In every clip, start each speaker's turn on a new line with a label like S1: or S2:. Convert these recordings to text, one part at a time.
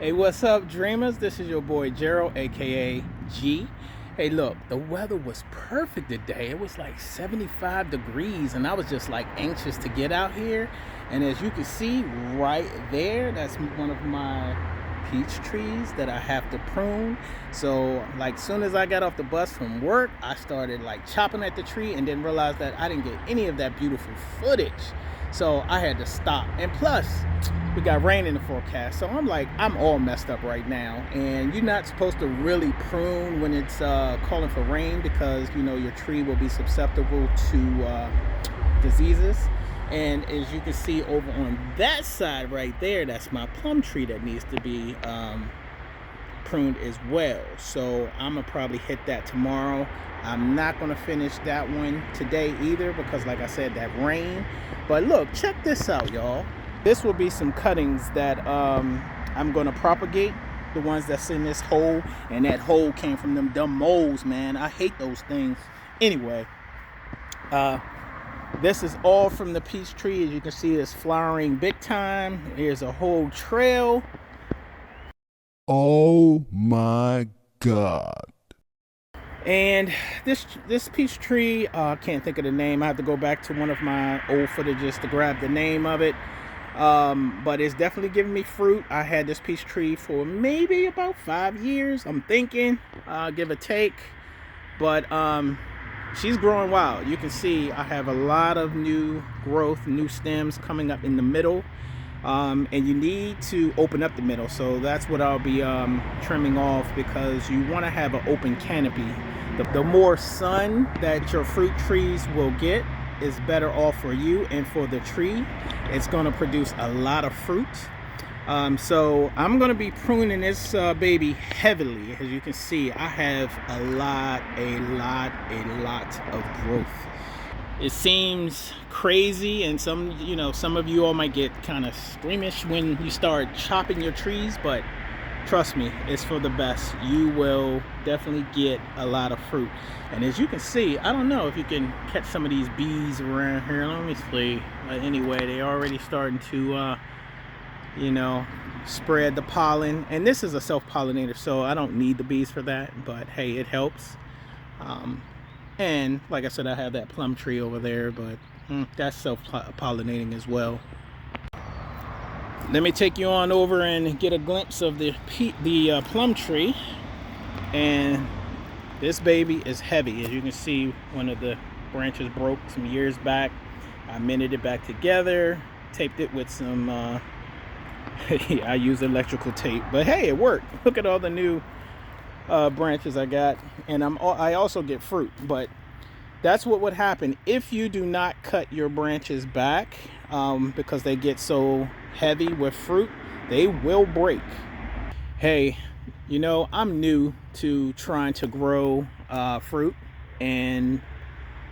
S1: Hey, what's up, dreamers? This is your boy Gerald, aka G. Hey, look, the weather was perfect today. It was like 75 degrees, and I was just like anxious to get out here. And as you can see right there, that's one of my peach trees that I have to prune. So, like, soon as I got off the bus from work, I started like chopping at the tree and then realized that I didn't get any of that beautiful footage. So I had to stop. And plus, we got rain in the forecast, so I'm all messed up right now. And you're not supposed to really prune when it's calling for rain, because you know your tree will be susceptible to diseases. And as you can see over on that side right there, that's my plum tree that needs to be pruned as well. So I'm gonna probably hit that tomorrow. I'm not gonna finish that one today either, because like I said, that rain. But look, check this out, y'all. This will be some cuttings that I'm gonna propagate, the ones that's in this hole. And that hole came from them dumb moles, man. I hate those things. Anyway, this is all from the peach tree. As you can see, it's flowering big time. Here's a whole trail.
S2: Oh my God.
S1: And this peach tree, I can't think of the name. I have to go back to one of my old footages to grab the name of it. But it's definitely giving me fruit. I had this peach tree for maybe about 5 years, I'm thinking, give or take. But she's growing wild. You can see I have a lot of new growth, new stems coming up in the middle. And you need to open up the middle, so that's what I'll be trimming off, because you want to have an open canopy. The more sun that your fruit trees will get is better off for you and for the tree. It's going to produce a lot of fruit. So I'm going to be pruning this baby heavily. As you can see, I have a lot of growth. It seems crazy, and some of you all might get kind of squeamish when you start chopping your trees, but trust me, it's for the best. You will definitely get a lot of fruit. And as you can see, I don't know if you can catch some of these bees around here. Let me see. Anyway, they're already starting to spread the pollen. And this is a self-pollinator, so I don't need the bees for that, but hey, it helps. And like I said, I have that plum tree over there, but that's self-pollinating as well. Let me take you on over and get a glimpse of the plum tree. And this baby is heavy. As you can see, one of the branches broke some years back. I mended it back together, taped it with some, I used electrical tape, but hey, it worked. Look at all the new branches I got. And I also get fruit, but that's what would happen if you do not cut your branches back, because they get so heavy with fruit, they will break. Hey, I'm new to trying to grow fruit, and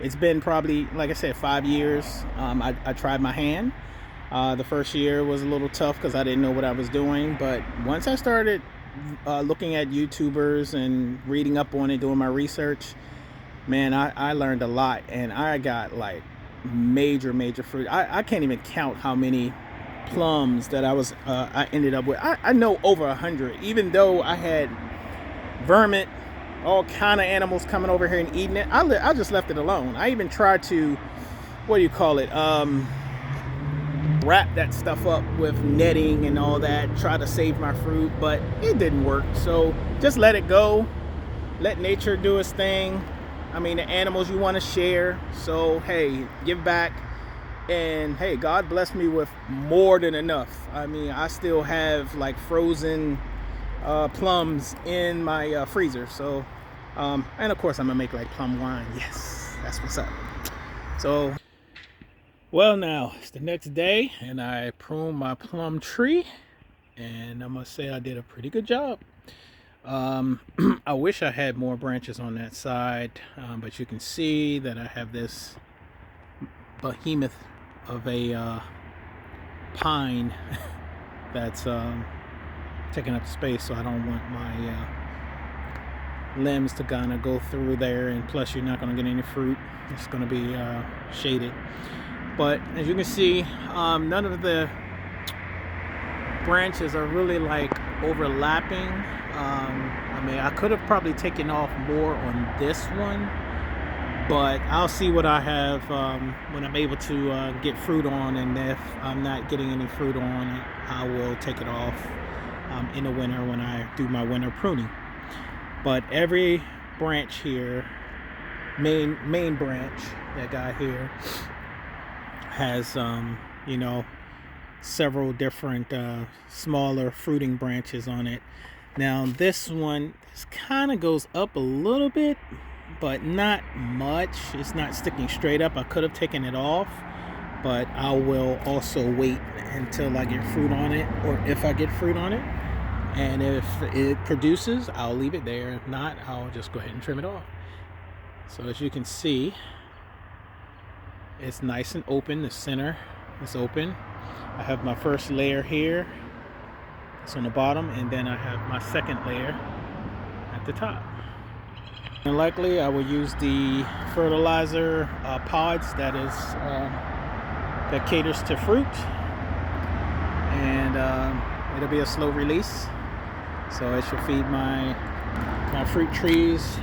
S1: it's been probably, like I said, 5 years. I tried my hand. The first year was a little tough because I didn't know what I was doing, but once I started looking at YouTubers and reading up on it, doing my research, man, I learned a lot, and I got like major fruit. I can't even count how many plums that I ended up with. I know over 100, even though I had vermin, all kind of animals coming over here and eating it. I just left it alone. I even tried to, wrap that stuff up with netting and all that, try to save my fruit, but it didn't work. So just let it go, let nature do its thing. I mean, the animals you want to share, so hey, give back. And hey, God blessed me with more than enough. I mean, I still have like frozen plums in my freezer. So and of course I'm gonna make like plum wine. Yes, that's what's up. So, well, now it's the next day, and I pruned my plum tree, and I must say I did a pretty good job. I wish I had more branches on that side, but you can see that I have this behemoth of a pine that's taking up space, so I don't want my limbs to kind of go through there, and plus you're not going to get any fruit. It's going to be shaded. But as you can see, none of the branches are really like overlapping. I mean, I could have probably taken off more on this one, but I'll see what I have when I'm able to get fruit on, and if I'm not getting any fruit on, I will take it off in the winter when I do my winter pruning. But every branch here, main branch that got here, has you know, several different smaller fruiting branches on it. Now this one kind of goes up a little bit, but not much. It's not sticking straight up. I could have taken it off, but I will also wait until I get fruit on it, or if I get fruit on it. And if it produces, I'll leave it there. If not, I'll just go ahead and trim it off. So as you can see, it's nice and open. The center is open. I have my first layer here. It's on the bottom, and then I have my second layer at the top. And likely I will use the fertilizer pods that caters to fruit, and it'll be a slow release, so it should feed my fruit trees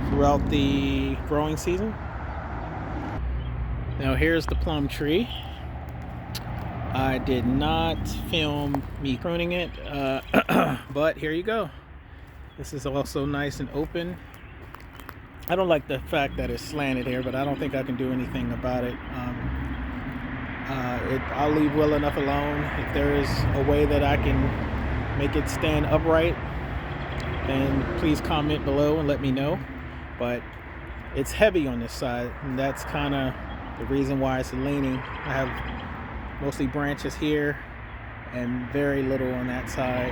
S1: throughout the growing season. Now here's the plum tree. I did not film me pruning it, but here you go. This is also nice and open. I don't like the fact that it's slanted here, but I don't think I can do anything about it. I'll leave well enough alone. If there is a way that I can make it stand upright, then please comment below and let me know. But it's heavy on this side, and that's kind of the reason why it's leaning. I have mostly branches here and very little on that side,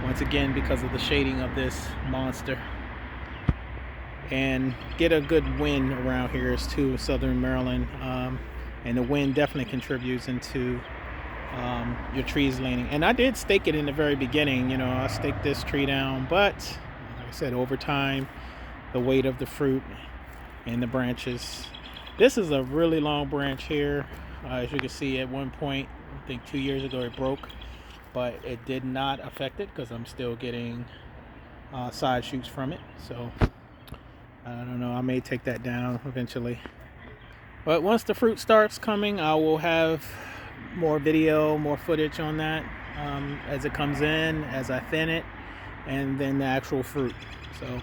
S1: once again because of the shading of this monster. And get a good wind around here is too, southern Maryland, and the wind definitely contributes into your trees leaning. And I did stake it in the very beginning, you know, I staked this tree down, but like I said, over time, the weight of the fruit and the branches. This is a really long branch here. As you can see, at one point, I think 2 years ago, it broke, but it did not affect it because I'm still getting side shoots from it. So I don't know, I may take that down eventually. But once the fruit starts coming, I will have more video, more footage on that as it comes in, as I thin it, and then the actual fruit. So